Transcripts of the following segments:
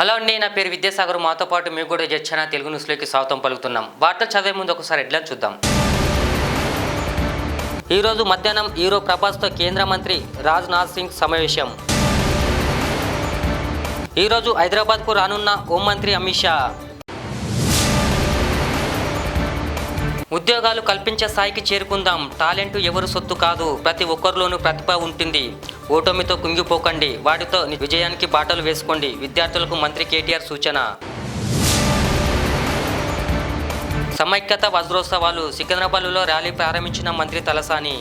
Hello అండి, నా పేరు విద్యాసాగర్. మాతో పాటు మీకు కూడా జడ్చన తెలుగు న్యూస్లోకి స్వాగతం పలుకుతున్నాం. వార్తలు చదివే ముందు ఒకసారి హెడ్లైన్ చూద్దాం. ఈరోజు మధ్యాహ్నం హీరో ప్రభాస్తో కేంద్ర మంత్రి రాజ్నాథ్ సింగ్ సమావేశం. ఈరోజు హైదరాబాద్కు రానున్న హోంమంత్రి అమిత్ షా. ఉద్యోగాలు కల్పించే స్థాయికి చేరుకుందాం. టాలెంట్ ఎవరు సొత్తు కాదు, ప్రతి ఒక్కరిలోనూ ప్రతిభ ఉంటుంది. ఓటమితో కుంగిపోకండి, వాటితో విజయానికి బాటలు వేసుకోండి. విద్యార్థులకు మంత్రి కేటీఆర్ సూచన. సమైక్యత వజ్రోత్సవాలు. సికింద్రాబాద్లో ర్యాలీ ప్రారంభించిన మంత్రి తలసాని.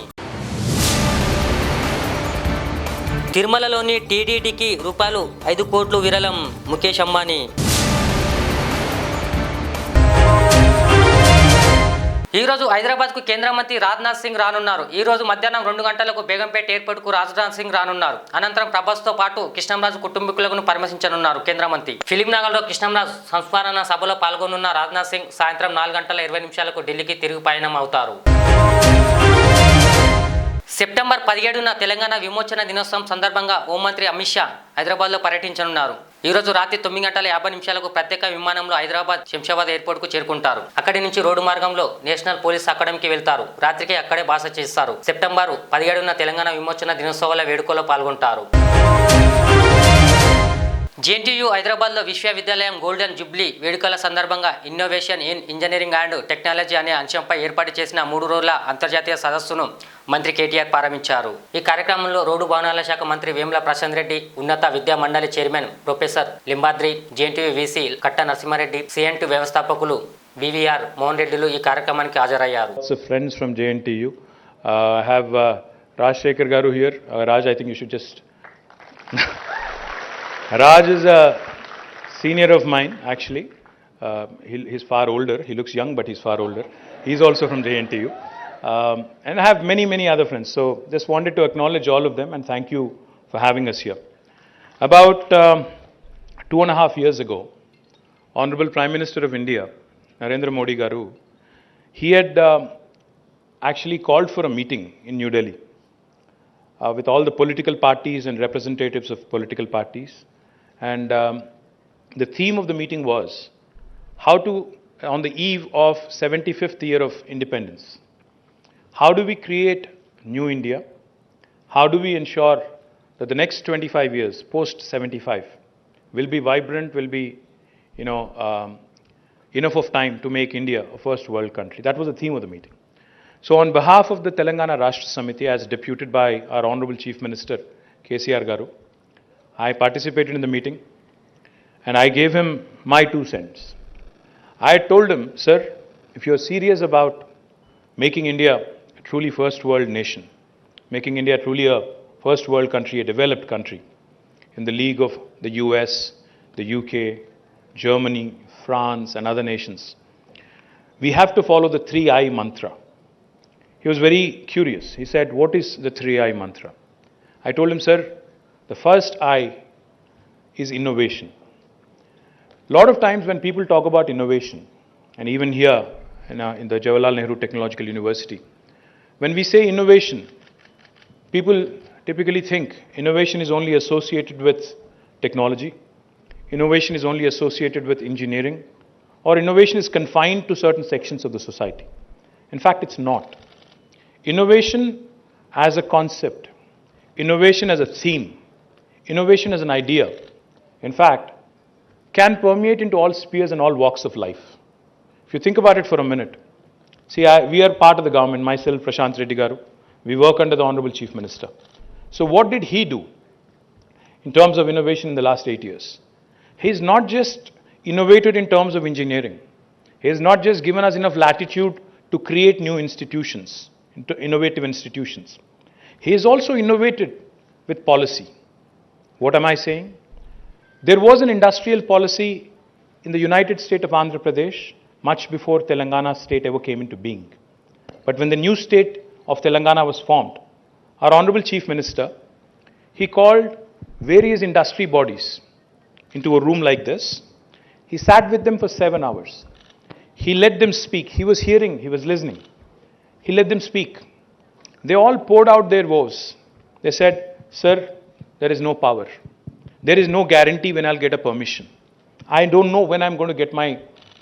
తిరుమలలోని టీటీడీకి రూపాయలు 5 కోట్లు విరాళం. ముఖేష్ అంబానీ. ఈరోజు హైదరాబాద్కు కేంద్ర మంత్రి రాజ్నాథ్ సింగ్ రానున్నారు. ఈ రోజు మధ్యాహ్నం 2 గంటలకు బేగంపేట ఎయిర్పోర్ట్కు రాజ్నాథ్ సింగ్ రానున్నారు. అనంతరం ప్రభాస్తో పాటు కృష్ణంరాజు కుటుంబీకులను పరామర్శించనున్నారు కేంద్ర మంత్రి. ఫిలిం నగర్లో కృష్ణంరాజు సంస్మరణ సభలో పాల్గొనున్న రాజ్నాథ్ సింగ్ సాయంత్రం 4:20 ఢిల్లీకి తిరుగు పయనం అవుతారు. సెప్టెంబర్ 17న తెలంగాణ విమోచన దినోత్సవం సందర్భంగా హోంమంత్రి అమిత్ షా హైదరాబాద్లో పర్యటించనున్నారు. ఈరోజు రాత్రి 9:50 ప్రత్యేక విమానంలో హైదరాబాద్ శంషాబాద్ ఎయిర్పోర్ట్కు చేరుకుంటారు. అక్కడి నుంచి రోడ్డు మార్గంలో నేషనల్ పోలీస్ అకాడమీకి వెళ్తారు. రాత్రికి అక్కడే బస చేస్తారు. సెప్టెంబర్ 17న తెలంగాణ విమోచన దినోత్సవాల వేడుకలో పాల్గొంటారు. జేఎన్టీయూ హైదరాబాద్లో విశ్వవిద్యాలయం గోల్డెన్ జూబ్లీ వేడుకల సందర్భంగా innovation in engineering and technology అనే అంశంపై ఏర్పాటు చేసిన 3 రోజుల అంతర్జాతీయ సదస్సును మంత్రి కేటీఆర్ ప్రారంభించారు. ఈ కార్యక్రమంలో రోడ్డు భవనాల శాఖ మంత్రి వేముల ప్రశాంత్ రెడ్డి, ఉన్నత విద్యా మండలి chairman professor Limbadri, JNTU VC కట్ట నరసింహారెడ్డి, సిఎన్టీ వ్యవస్థాపకులు బీవీఆర్ మోహన్ రెడ్డిలు ఈ కార్యక్రమానికి హాజరయ్యారు. Friends from JNTU, I have Rajshekhar Garu here. Raj, I think you should just. Raj is a senior of mine, actually. He's far older. He looks young, but he's far older. He's also from JNTU. And I have many other friends. So just wanted to acknowledge all of them and thank you for having us here. About 2.5 years ago, Honorable Prime Minister of India, Narendra Modi Garu, he had actually called for a meeting in New Delhi with all the political parties and representatives of political parties. And the theme of the meeting was how to, on the eve of 75th year of independence, how do we create new India? How do we ensure that the next 25 years, post 75, will be vibrant, will be, enough of time to make India a first world country? That was the theme of the meeting. So on behalf of the Telangana Rashtra Samiti, as deputed by our Honorable Chief Minister, KCR Garu, I participated in the meeting and I gave him my 2 cents. I told him, sir, if you're serious about making India a truly first world nation, making India truly a first world country, a developed country, in the league of the US, the UK, Germany, France and other nations, we have to follow the 3I mantra. He was very curious. He said, what is the 3I mantra? I told him, sir, the first I is innovation. A lot of times when people talk about innovation, and even here in the Jawaharlal Nehru Technological University, when we say innovation, people typically think innovation is only associated with technology, innovation is only associated with engineering, or innovation is confined to certain sections of the society. In fact, it's not. Innovation as a concept, innovation as a theme, innovation as an idea, in fact, can permeate into all spheres and all walks of life. If you think about it for a minute, see, we are part of the government, myself, Prashant Reddy Garu, we work under the Honorable Chief Minister. So what did he do in terms of innovation in the last 8 years? He's not just innovated in terms of engineering. He has not just given us enough latitude to create new institutions, innovative institutions. He has also innovated with policy. What am I saying? There was an industrial policy in the United State of Andhra Pradesh much before Telangana state ever came into being. But when the new state of Telangana was formed, our Honorable Chief Minister, he called various industry bodies into a room like this. He sat with them for 7 hours. He let them speak. He was hearing, he was listening. He let them speak. They all poured out their woes. They said, sir, there is no power. There is no guarantee when I'll get a permission. I don't know when I'm going to get my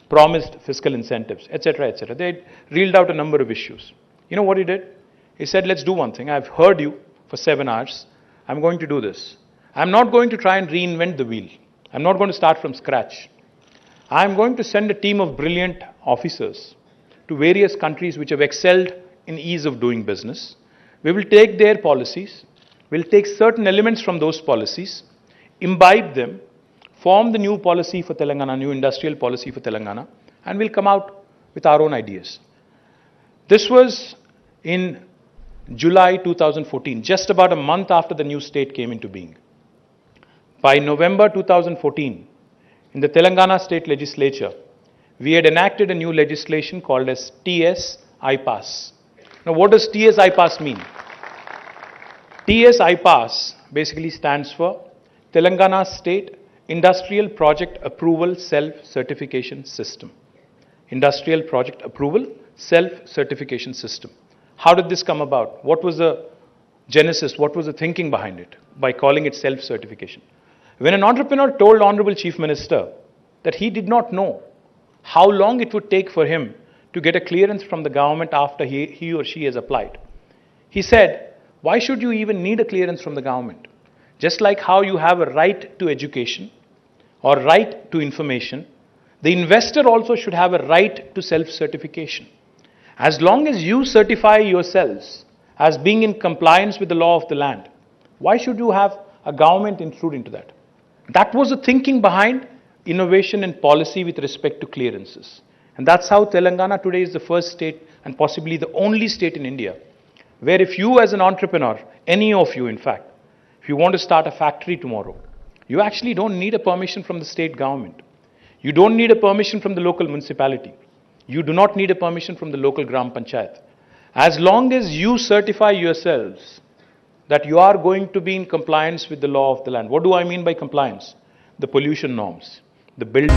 promised fiscal incentives, etc., etc. They reeled out a number of issues. You know what he did? He said, let's do one thing. I've heard you for 7 hours. I'm going to do this. I'm not going to try and reinvent the wheel. I'm not going to start from scratch. I'm going to send a team of brilliant officers to various countries which have excelled in ease of doing business. We will take their policies, we'll take certain elements from those policies, imbibe them, form the new policy for Telangana, new industrial policy for Telangana, and we'll come out with our own ideas. This was in July 2014, just about a month after the new state came into being. By November 2014, in the Telangana state legislature, we had enacted a new legislation called as TS-IPAS. Now, what does TS-IPAS mean? TS-IPAS basically stands for Telangana State Industrial Project Approval Self-Certification System. Industrial Project Approval Self-Certification System. How did this come about? What was the genesis? What was the thinking behind it by calling it self-certification? When an entrepreneur told Honorable Chief Minister that he did not know how long it would take for him to get a clearance from the government after he or she has applied, he said, why should you even need a clearance from the government? Just like how you have a right to education or right to information, the investor also should have a right to self-certification. As long as you certify yourselves as being in compliance with the law of the land, why should you have a government intrude into that? That was the thinking behind innovation and policy with respect to clearances. And that's how Telangana today is the first state and possibly the only state in India where if you as an entrepreneur, any of you in fact, if you want to start a factory tomorrow, you actually don't need a permission from the state government. You don't need a permission from the local municipality. You do not need a permission from the local Gram Panchayat. As long as you certify yourselves that you are going to be in compliance with the law of the land. What do I mean by compliance? The pollution norms, the build.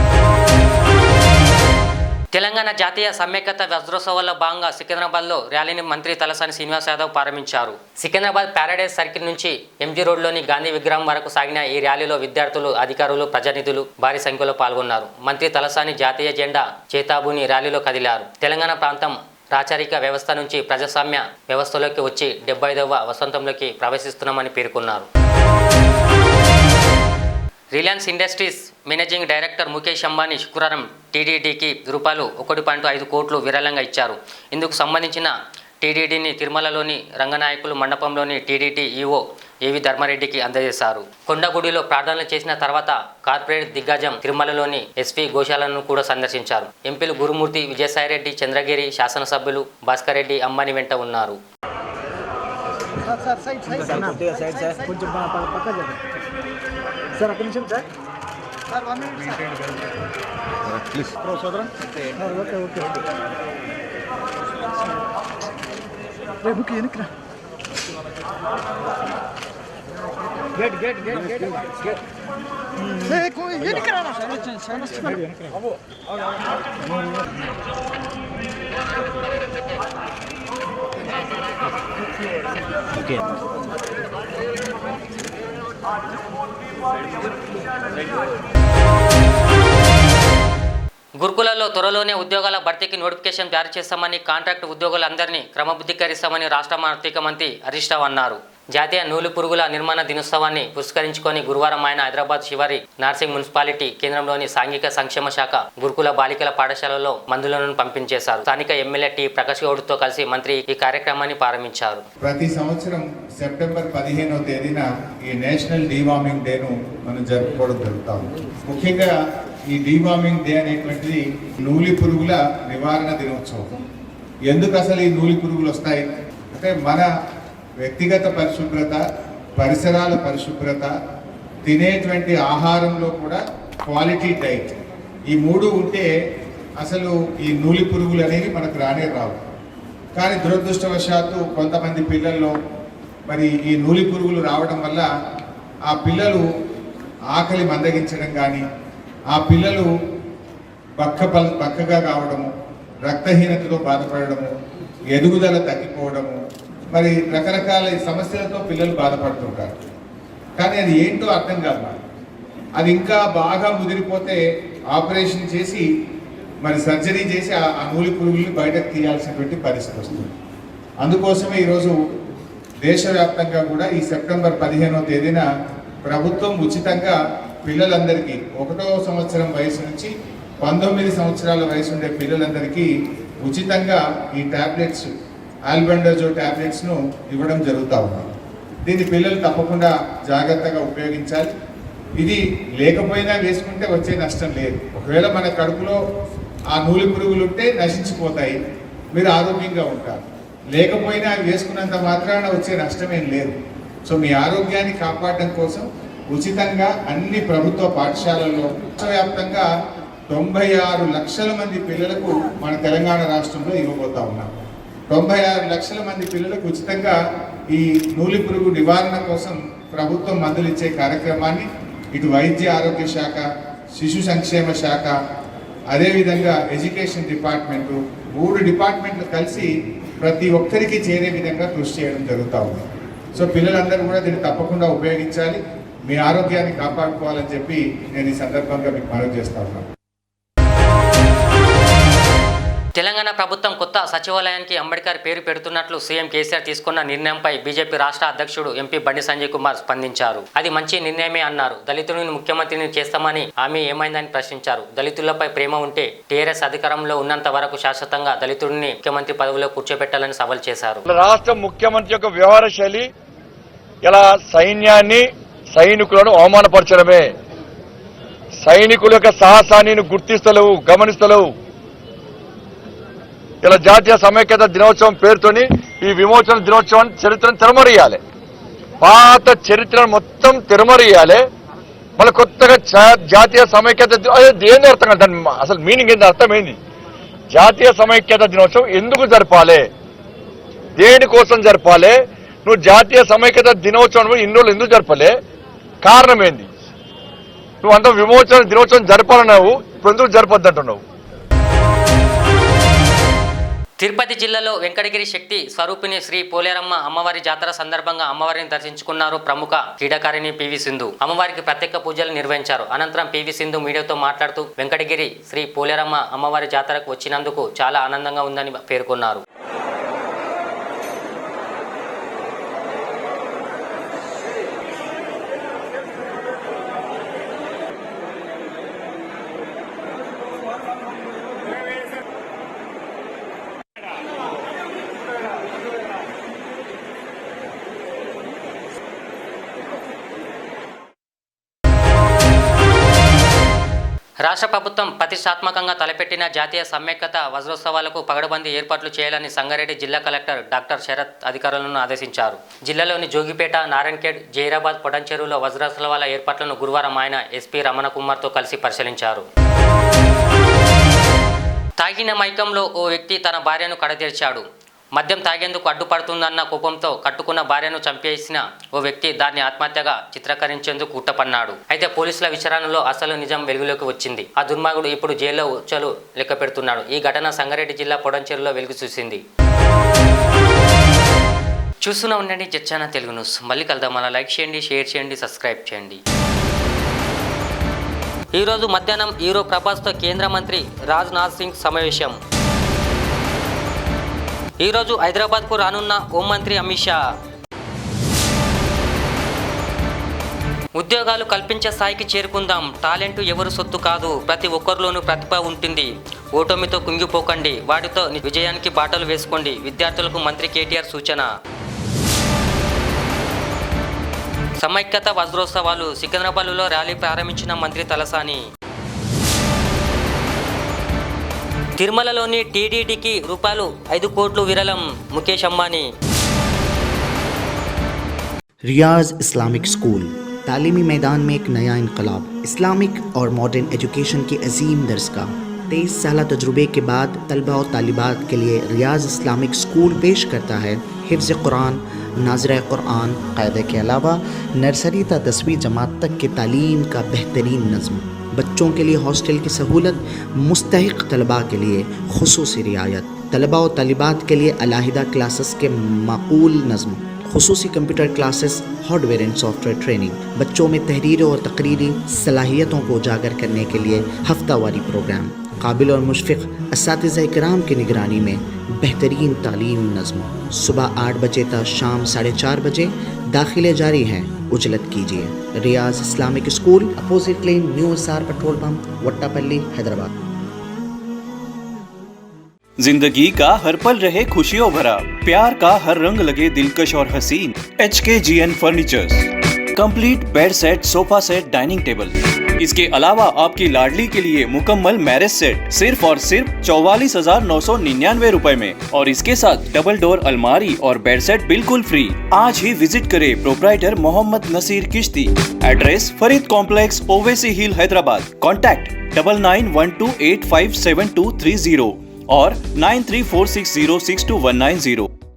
Telangana జాతీయ సమైక్యత వజ్రోత్సవాల్లో భాగంగా సికింద్రాబాద్లో ర్యాలీని మంత్రి తలసాని శ్రీనివాస్ యాదవ్ ప్రారంభించారు. Secunderabad Paradise circle నుంచి MG రోడ్లోని గాంధీ విగ్రహం వరకు సాగిన ఈ ర్యాలీలో విద్యార్థులు, అధికారులు, ప్రజానిధులు భారీ సంఖ్యలో పాల్గొన్నారు. మంత్రి తలసాని జాతీయ జెండా చేతాబూని ర్యాలీలో కదిలారు. తెలంగాణ ప్రాంతం రాచరిక వ్యవస్థ నుంచి ప్రజాస్వామ్య వ్యవస్థలోకి వచ్చి 75వ వసంతంలోకి ప్రవేశిస్తున్నామని పేర్కొన్నారు. Reliance industries managing director Mukesh Ambani శుక్రవారం టీడీడీకి రూపాయలు 1.5 కోట్లు విరాళంగా ఇచ్చారు. ఇందుకు సంబంధించిన టీడీడీని తిరుమలలోని రంగనాయకులు మండపంలోని టీడీడీ ఈవో ఏవి ధర్మారెడ్డికి అందజేశారు. కొండగుడిలో ప్రార్థనలు చేసిన తర్వాత కార్పొరేట్ దిగ్గజం తిరుమలలోని ఎస్పీ గోశాలను కూడా సందర్శించారు. ఎంపీలు గురుమూర్తి, విజయసాయిరెడ్డి, చంద్రగిరి శాసనసభ్యులు భాస్కర్ రెడ్డి అంబానీ వెంట ఉన్నారు. గురుకులలో త్వరలోనే ఉద్యోగాల భర్తీకి నోటిఫికేషన్ జారీ చేస్తామని, కాంట్రాక్ట్ ఉద్యోగులందరినీ క్రమబద్ధీకరిస్తామని రాష్ట్ర ఆర్థిక మంత్రి హరీష్ రావు అన్నారు. జాతీయ నూలు పురుగుల నిర్మాణ దినోత్సవాన్ని పురస్కరించుకొని గురువారం ఆయన హైదరాబాద్ శివారి నార్సింగ్ మున్సిపాలిటీ కేంద్రంలోని సాంఘిక సంక్షేమ శాఖ గురుకుల బాలికల పాఠశాలలో మందులను పంపించేశారు. స్థానిక ఎమ్మెల్యే టి ప్రకాష్ గౌడ్తో కలిసి మంత్రి ఈ కార్యక్రమాన్ని ప్రారంభించారు. ప్రతి సంవత్సరం సెప్టెంబర్ 15వ తేదీన ఈ నేషనల్ డీవార్మింగ్ డేను మనం జరుపుకోవడం జరుగుతాం. ముఖ్యంగా ఈ డీవార్మింగ్ డే అనేటువంటిది నూలి పురుగుల నివారణ దినోత్సవం. ఎందుకు అసలు ఈ నూలి పురుగులు వస్తాయి అంటే మన వ్యక్తిగత పరిశుభ్రత, పరిసరాల పరిశుభ్రత, తినేటువంటి ఆహారంలో కూడా క్వాలిటీ డైట్, ఈ మూడు ఉంటే అసలు ఈ నూలి పురుగులు అనేవి మనకు రానే రావు. కానీ దురదృష్టవశాత్తు కొంతమంది పిల్లల్లో మరి ఈ నూలి పురుగులు రావడం వల్ల ఆ పిల్లలు ఆకలి మందగించడం కానీ, ఆ పిల్లలు బక్కగా కావడము, రక్తహీనతతో బాధపడము, ఎదుగుదల తగ్గిపోవడము, మరి రకరకాల సమస్యలతో పిల్లలు బాధపడుతుంటారు. కానీ అది ఏంటో అర్థం కాదు. అది ఇంకా బాగా ముదిరిపోతే ఆపరేషన్ చేసి మరి సర్జరీ చేసి ఆ నూలి పురుగుల్ని బయటకు తీయాల్సినటువంటి పరిస్థితి వస్తుంది. అందుకోసమే ఈరోజు దేశవ్యాప్తంగా కూడా ఈ సెప్టెంబర్ 15వ తేదీన ప్రభుత్వం ఉచితంగా పిల్లలందరికీ 1వ సంవత్సరం వయసు నుంచి 19 సంవత్సరాల వయసు ఉండే పిల్లలందరికీ ఉచితంగా ఈ టాబ్లెట్స్ ఆల్బెండజో టాబ్లెట్స్ను ఇవ్వడం జరుగుతూ ఉంది. దీన్ని పిల్లలు తప్పకుండా జాగ్రత్తగా ఉపయోగించాలి. ఇది లేకపోయినా వేసుకుంటే వచ్చే నష్టం లేదు. ఒకవేళ మన కడుపులో ఆ నూలి పురుగులు ఉంటే నశించిపోతాయి, మీరు ఆరోగ్యంగా ఉంటారు. లేకపోయినా అవి వేసుకున్నంత మాత్రాన వచ్చే నష్టమేం లేదు. సో మీ ఆరోగ్యాన్ని కాపాడడం కోసం ఉచితంగా అన్ని ప్రభుత్వ పాఠశాలల్లో రాష్ట్రవ్యాప్తంగా 96 లక్షల మంది పిల్లలకు మన తెలంగాణ రాష్ట్రంలో ఇవ్వబోతా ఉన్నాం. 96 లక్షల మంది పిల్లలకు ఉచితంగా ఈ నూలి పురుగు నివారణ కోసం ప్రభుత్వం మందులు ఇచ్చే కార్యక్రమాన్ని ఇటు వైద్య ఆరోగ్య శాఖ, శిశు సంక్షేమ శాఖ, అదేవిధంగా ఎడ్యుకేషన్ డిపార్ట్మెంటు 3 డిపార్ట్మెంట్లు కలిసి ప్రతి ఒక్కరికి చేరే విధంగా కృషి చేయడం జరుగుతూ ఉంది. సో పిల్లలందరూ కూడా దీన్ని తప్పకుండా ఉపయోగించాలి, మీ ఆరోగ్యాన్ని కాపాడుకోవాలని చెప్పి నేను ఈ సందర్భంగా మీకు మనవి చేస్తా ఉన్నాను. తెలంగాణ ప్రభుత్వం కొత్త సచివాలయానికి అంబేద్కర్ పేరు పెడుతున్నట్లు సీఎం కేసీఆర్ తీసుకున్న నిర్ణయంపై బీజేపీ రాష్ట్ర అధ్యక్షుడు ఎంపీ బండి సంజయ్ కుమార్ స్పందించారు. అది మంచి నిర్ణయమే అన్నారు. దళితుడిని ముఖ్యమంత్రిని చేస్తామని హామీ ఏమైందని ప్రశ్నించారు. దళితులపై ప్రేమ ఉంటే టీఆర్ఎస్ అధికారంలో ఉన్నంత వరకు శాశ్వతంగా దళితుడిని ముఖ్యమంత్రి పదవిలో కూర్చోబెట్టాలని సవాల్ చేశారు. రాష్ట్ర ముఖ్యమంత్రి యొక్క వ్యవహార శైలి ఇలా సైన్యాన్ని, సైనికులను అవమానపరచడమే. సైనికుల యొక్క సాహసాన్ని గుర్తిస్తలేవు, గమనిస్తలేవు. ఇలా జాతీయ సమైక్యత దినోత్సవం పేరుతోని ఈ విమోచన దినోత్సవం చరిత్రను తెరమరియాలి. పాత చరిత్రను మొత్తం తెరమరియాలి. మళ్ళీ కొత్తగా జాతీయ సమైక్యత ఏంది అర్థం కాదు. దాని అసలు మీనింగ్ ఏంది, అర్థం ఏంది? జాతీయ సమైక్యత దినోత్సవం ఎందుకు జరపాలి, దేనికోసం జరపాలి? నువ్వు జాతీయ సమైక్యత దినోత్సవం ఇన్ని రోజులు ఎందుకు జరపలే? కారణం ఏంది? నువ్వు అంత విమోచన దినోత్సవం జరపాలన్నావు, ఇప్పుడు ఎందుకు జరపద్దంటున్నావు? తిరుపతి జిల్లాలో వెంకటగిరి శక్తి స్వరూపిణి శ్రీ పోలేరమ్మ అమ్మవారి జాతర సందర్భంగా అమ్మవారిని దర్శించుకున్నారు ప్రముఖ క్రీడాకారిణి పివి సింధు. అమ్మవారికి ప్రత్యేక పూజలు నిర్వహించారు. అనంతరం పివి సింధు మీడియాతో మాట్లాడుతూ వెంకటగిరి శ్రీ పోలేరమ్మ అమ్మవారి జాతరకు వచ్చినందుకు చాలా ఆనందంగా ఉందని పేర్కొన్నారు. రాష్ట్ర ప్రభుత్వం ప్రతిష్టాత్మకంగా తలపెట్టిన జాతీయ సమైక్యత వజ్రోత్సవాలకు పగడబందీ ఏర్పాట్లు చేయాలని సంగారెడ్డి జిల్లా కలెక్టర్ డాక్టర్ శరత్ అధికారులను ఆదేశించారు. జిల్లాలోని జోగిపేట, నారాయణఖేడ్, జైరాబాద్, పొటంచెరువులో వజ్రోత్సవాల ఏర్పాట్లను గురువారం ఆయన ఎస్పీ రమణ కుమార్తో కలిసి పరిశీలించారు. తాగిన మైకంలో ఓ వ్యక్తి తన భార్యను కడతీర్చాడు. మద్యం తాగేందుకు అడ్డుపడుతుందన్న కోపంతో కట్టుకున్న భార్యను చంపేసిన ఓ వ్యక్తి దాన్ని ఆత్మహత్యగా చిత్రీకరించేందుకు కుట్రపన్నాడు. అయితే పోలీసుల విచారణలో అసలు నిజం వెలుగులోకి వచ్చింది. ఆ దుర్మార్గుడు ఇప్పుడు జైల్లో ఉచ్చలు లెక్క పెడుతున్నాడు. ఈ ఘటన సంగారెడ్డి జిల్లా పొడంచెరులో వెలుగు చూసింది. చూస్తూనే ఉండండి జడ్చానా తెలుగు న్యూస్. మళ్ళీ కలుద్దాం. అలా లైక్ చేయండి, షేర్ చేయండి, సబ్స్క్రైబ్ చేయండి. ఈరోజు మధ్యాహ్నం హీరో ప్రభాస్తో కేంద్ర మంత్రి రాజ్నాథ్ సింగ్ సమావేశం. ఈరోజు హైదరాబాద్కు రానున్న హోంమంత్రి అమిత్ షా. ఉద్యోగాలు కల్పించే స్థాయికి చేరుకుందాం. టాలెంట్ ఎవరు సొత్తు కాదు, ప్రతి ఒక్కరిలోనూ ప్రతిభ ఉంటుంది. ఓటమితో కుంగిపోకండి, వాటితో విజయానికి బాటలు వేసుకోండి. విద్యార్థులకు మంత్రి కేటీఆర్ సూచన. సమైక్యత వజ్రోత్సవాలు సికింద్రాబాద్లో ర్యాలీ ప్రారంభించిన మంత్రి తలసాని. తిరుమలలోని టీడీడీకి రూపాయలు 5 కోట్లు విరాళం ముఖేష్ అంబానీ. रियाज इस्लामिक स्कूल तालीमी मैदान में एक नया इनकलाब. इस्लामिक और मॉडर्न एजुकेशन की अजीम दरसगाह. 23 साल तजुर्बे के बाद तलबा और तालिबात के लिए रियाज इस्लामिक स्कूल पेश करता है हिफ्ज़ कुरान, नाज़िरा कुरान, क़ायदे के अलावा नर्सरी ता 10वीं जमात तक की तालीम का बेहतरीन नज़्म. बच्चों के लिए हॉस्टल की सहूलत, मुस्तहिक तलबा के लिए खुसूसी रियायत. तलबा और तालिबात के लिए अलाहिदा क्लासेस के माकूल नज़्म, खुसूसी computer classes, hardware and software training, बच्चों में तहरीरी और तकरीरी सलाहियतों को उजागर करने के लिए हफ्तावारी प्रोग्राम, काबिल और मुशफ़िक़ असातिज़ा इकराम की निगरानी में बेहतरीन तालीम नज़्म। सुबह 8 बजे तक शाम 4:30 बजे दाखिले जारी हैं, उजलत कीजिए। Riyaz Islamic school, opposite lane, new SR petrol pump, Vattapalli, Hyderabad. जिंदगी का हर पल रहे खुशियों भरा, प्यार का हर रंग लगे दिलकश और हसीन। HKGN furnitures, complete bed set, sofa set, dining table. इसके अलावा आपकी लाडली के लिए मुकम्मल मैरिज सेट सिर्फ और सिर्फ 44,999 रुपए में, और इसके साथ डबल डोर अलमारी और बेड सेट बिल्कुल फ्री। आज ही विजिट करें प्रोप्राइटर मोहम्मद नसीर किश्ती। एड्रेस फरीद कॉम्प्लेक्स, ओवैसी हिल, हैदराबाद। कॉन्टैक्ट 9912857230 और 9346062190।